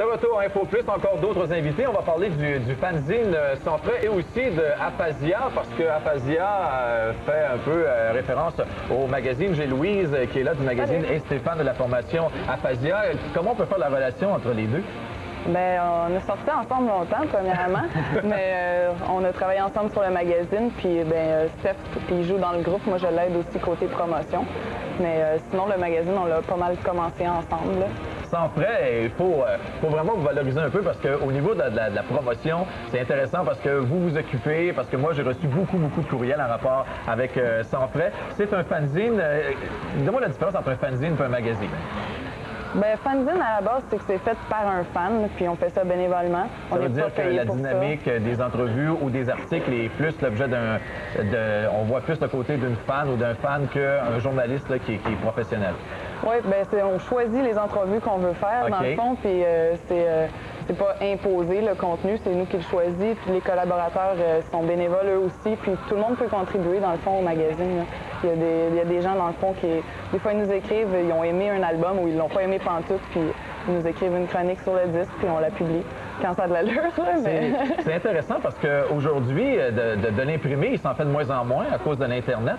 De retour à Info Plus, encore d'autres invités. On va parler du fanzine Sans Frais et aussi de Aphasia, parce que Aphasia fait un peu référence au magazine. J'ai Louise qui est là du magazine et Stéphane de la formation Aphasia. Comment on peut faire la relation entre les deux? Bien, on a sorti ensemble longtemps, premièrement, mais on a travaillé ensemble sur le magazine, puis Steph, il joue dans le groupe, moi je l'aide aussi côté promotion, mais sinon le magazine, on l'a pas mal commencé ensemble. Là. Sans frais, il faut vraiment vous valoriser un peu parce qu'au niveau de la promotion, c'est intéressant parce que vous vous occupez, parce que moi j'ai reçu beaucoup de courriels en rapport avec Sans frais. C'est un fanzine. Dis-moi la différence entre un fanzine et un magazine. Bien, fanzine, à la base, c'est que c'est fait par un fan, puis on fait ça bénévolement. Ça veut dire que la dynamique des entrevues ou des articles est plus l'objet on voit plus le côté d'une fan ou d'un fan qu'un journaliste là, qui est professionnel. Oui, bien, on choisit les entrevues qu'on veut faire, dans le fond, puis c'est pas imposé le contenu, c'est nous qui le choisissons, puis les collaborateurs sont bénévoles eux aussi, puis tout le monde peut contribuer, dans le fond, au magazine. Là. Il y a des gens, dans le fond, qui, des fois, ils nous écrivent, ils ont aimé un album ou ils l'ont pas aimé pantoute, puis ils nous écrivent une chronique sur le disque, puis on la publie quand ça a de l'allure. Mais... C'est intéressant parce qu'aujourd'hui, de l'imprimer, il s'en fait de moins en moins à cause de l'Internet.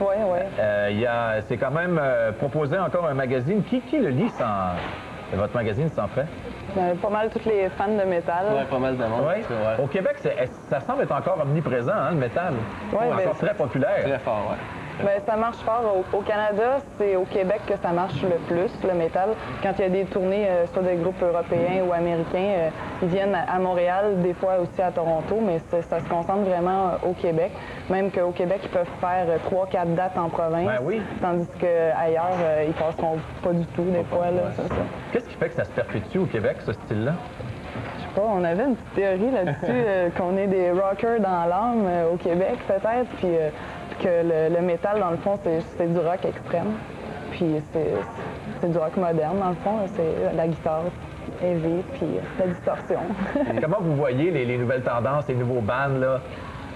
Oui, oui. C'est quand même proposé encore un magazine. Qui le lit votre magazine Sans Frais? Pas mal tous les fans de métal. Oui, pas mal de monde. Ouais. Ouais. Au Québec, ça semble être encore omniprésent, hein, le métal. Ouais, encore très populaire. Très fort, oui. Bien, ça marche fort. Au Canada, c'est au Québec que ça marche le plus, le métal. Quand il y a des tournées, soit des groupes européens ou américains, ils viennent à Montréal, des fois aussi à Toronto, mais ça se concentre vraiment au Québec. Même qu'au Québec, ils peuvent faire 3-4 dates en province, ben oui. Tandis qu'ailleurs, ils passeront pas du tout, des fois. Qu'est-ce qui fait que ça se perpétue au Québec, ce style-là? Je sais pas, on avait une petite théorie là-dessus, qu'on est des rockers dans l'âme au Québec, peut-être, puis que le métal, dans le fond, c'est du rock extrême. Puis c'est du rock moderne, dans le fond. C'est la guitare heavy, puis la distorsion. Comment vous voyez les nouvelles tendances, les nouveaux bands, là,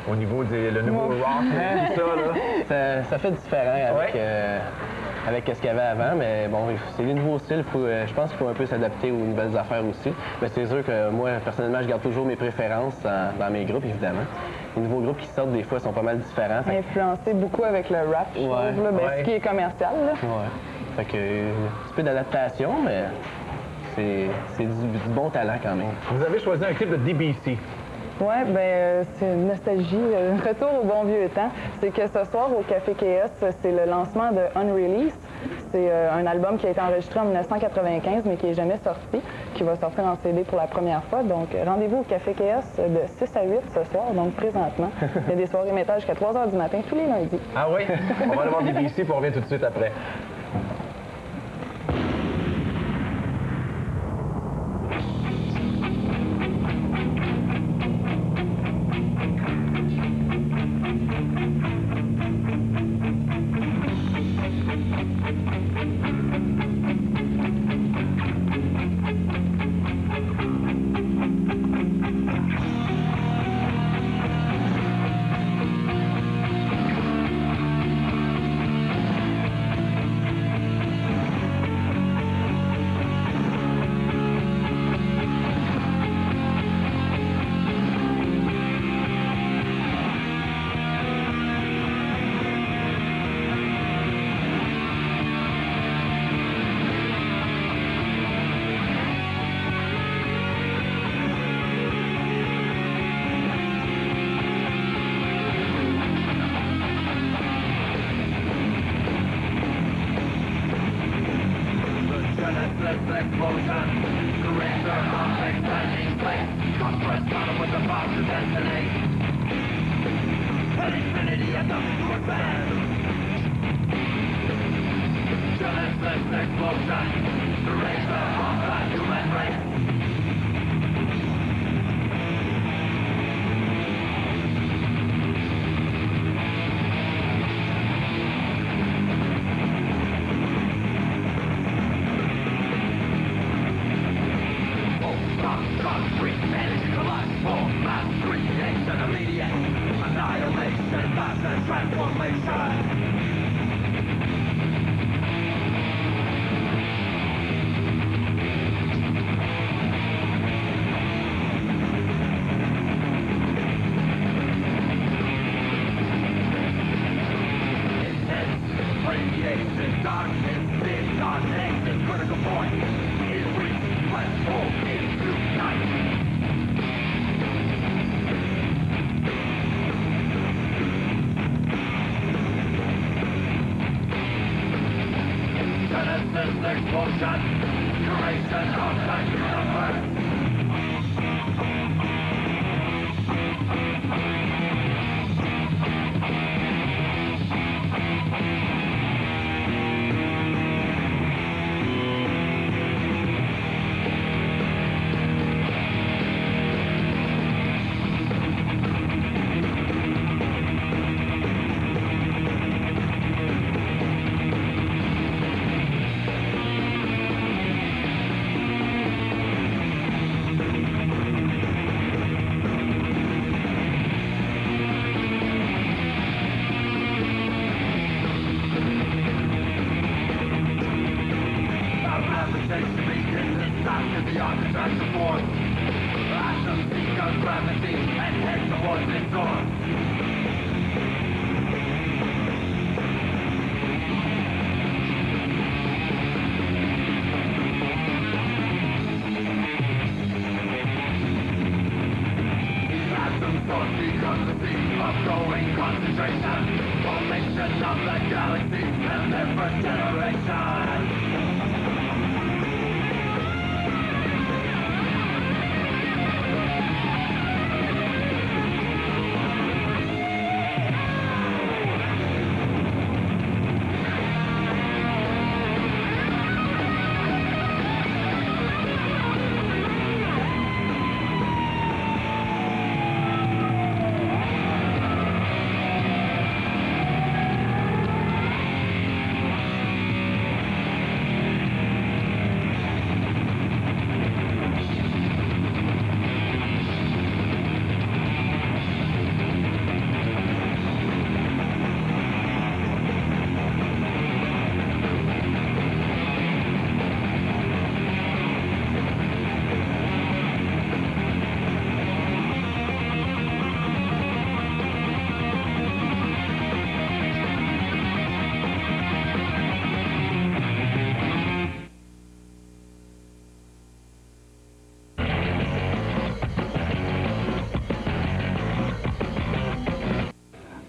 au niveau le nouveau rock, tout ça, là? Ça fait différent avec ce qu'il y avait avant, mais bon, c'est les nouveaux styles. Je pense qu'il faut un peu s'adapter aux nouvelles affaires aussi. Mais c'est sûr que moi, personnellement, je garde toujours mes préférences dans mes groupes, évidemment. Les nouveaux groupes qui sortent, des fois, sont pas mal différents. Influencé beaucoup avec le rap, je trouve, là, ce qui est commercial. Ouais. Fait que un petit peu d'adaptation, mais c'est du bon talent quand même. Vous avez choisi un clip de DBC. Oui, bien, c'est une nostalgie, un retour au bon vieux temps. C'est que ce soir, au Café Chaos, c'est le lancement de Unreleased. C'est un album qui a été enregistré en 1995, mais qui n'est jamais sorti, qui va sortir en CD pour la première fois. Donc, rendez-vous au Café Chaos de 6 à 8 ce soir, donc présentement. Il y a des soirées métal jusqu'à 3 h du matin, tous les lundis. Ah oui? On va aller voir DBC, puis on revient tout de suite après. Explosion, surrender of a standing place. Conquest battle with the bombs of destiny. An infinity of nothing to advance. Genesis explosion, surrender of the human race. Transformation!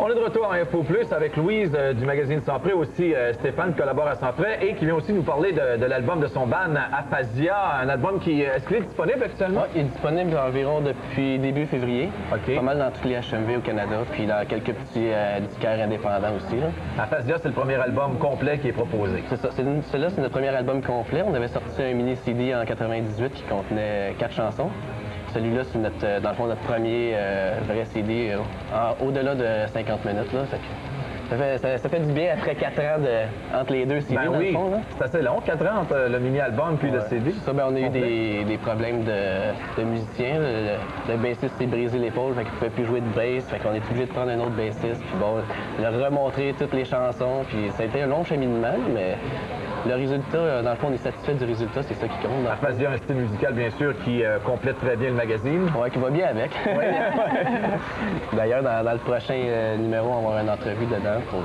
On est de retour en Info Plus avec Louise du magazine Sans Prêt, aussi Stéphane collabore à Sans Prêt et qui vient aussi nous parler de l'album de son band Aphasia, un album qui est-ce qu'il est disponible actuellement? Oui, il est disponible environ depuis début février. Okay. Pas mal dans tous les HMV au Canada, puis dans quelques petits disquaires indépendants aussi. Là. Aphasia, c'est le premier album complet qui est proposé. C'est ça. Celui-là, c'est notre premier album complet. On avait sorti un mini CD en 98 qui contenait 4 chansons. Celui-là, c'est dans le fond notre premier vrai CD au-delà de 50 minutes. Là. Ça fait du bien après 4 ans entre les deux CD, ben dans oui. le fond. C'est assez long, 4 ans entre le mini-album puis le CD. Ça, ben, on a eu des problèmes de musiciens. Le bassiste s'est brisé l'épaule, fait qu'il ne pouvait plus jouer de bass. Fait qu'on est obligé de prendre un autre bassiste. Puis bon, il a remontré toutes les chansons. Puis ça a été un long cheminement, mais le résultat, dans le fond, on est satisfait du résultat, c'est ça qui compte. Aphasia, un style musical, bien sûr, qui complète très bien le magazine. Oui, qui va bien avec. Ouais. D'ailleurs, dans le prochain numéro, on va avoir une entrevue dedans pour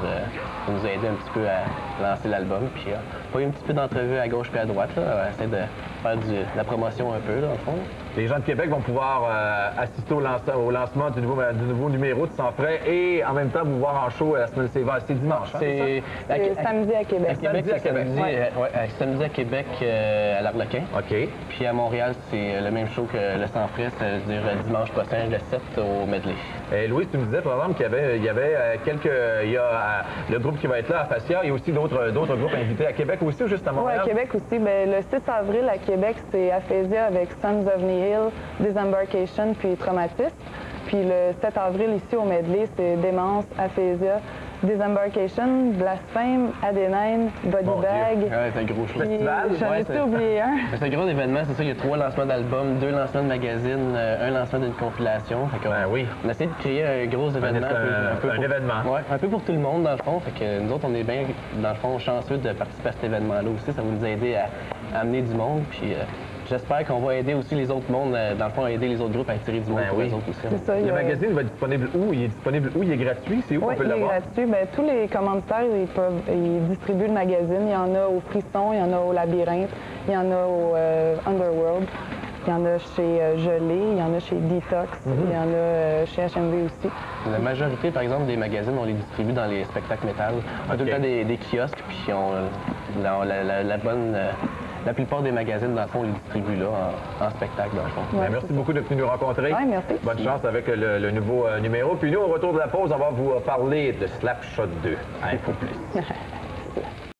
nous aider un petit peu à lancer l'album. Puis pas un petit peu d'entrevue à gauche et à droite. Là. On va essayer de faire de la promotion un peu, là, au fond. Les gens de Québec vont pouvoir assister au lancement du nouveau numéro de Sans Frais et en même temps vous voir en show la semaine suivante. C'est dimanche, hein, c'est samedi à Québec. À Québec, c'est samedi à Québec à l'Arlequin. OK. Puis à Montréal, c'est le même show que le Sans Frais, c'est-à-dire dimanche prochain, le 7 au Medley. Louis, tu me disais, par exemple, qu'il y avait le groupe qui va être là, Aphasia, il y a aussi d'autres groupes invités à Québec aussi ou juste à Montréal? Oui, à Québec aussi. Bien, le 6 avril à Québec, c'est Aphasia avec Sons of Nihil, Disembarkation puis Traumatisme. Puis le 7 avril ici au Medley, c'est Démence, Aphasia, Disembarkation, Blasphème, Adenine, Body Bag. Ouais, c'est un gros show. J'en ai oublié un. C'est un gros événement, c'est ça. Il y a 3 lancements d'albums, 2 lancements de magazines, un lancement d'une compilation. Fait oui. On essaie de créer un gros événement. Un événement. Oui, un peu pour tout le monde, dans le fond. Fait que nous autres, on est bien, dans le fond, chanceux de participer à cet événement-là aussi. Ça va nous aider à amener du monde. Puis j'espère qu'on va aider aussi les autres mondes, dans le fond, aider les autres groupes à attirer du monde pour eux autres aussi. C'est ça, Le magazine va être disponible où? Il est disponible où? Il est gratuit? C'est où oui, on peut l'avoir? Il est gratuit. Bien, tous les commanditaires, ils distribuent le magazine. Il y en a au Frisson, il y en a au Labyrinthe, il y en a au Underworld, il y en a chez Gelé, il y en a chez Detox, il y en a chez HMV aussi. La majorité, par exemple, des magazines, on les distribue dans les spectacles métal. On a tout le temps des kiosques, puis la plupart des magazines, dans le fond, on les distribue là, en spectacle, dans le fond. Ouais, merci beaucoup d'être venu nous rencontrer. Ouais, merci. Bonne chance avec le nouveau numéro. Puis nous, au retour de la pause, on va vous parler de Slapshot 2. Info plus.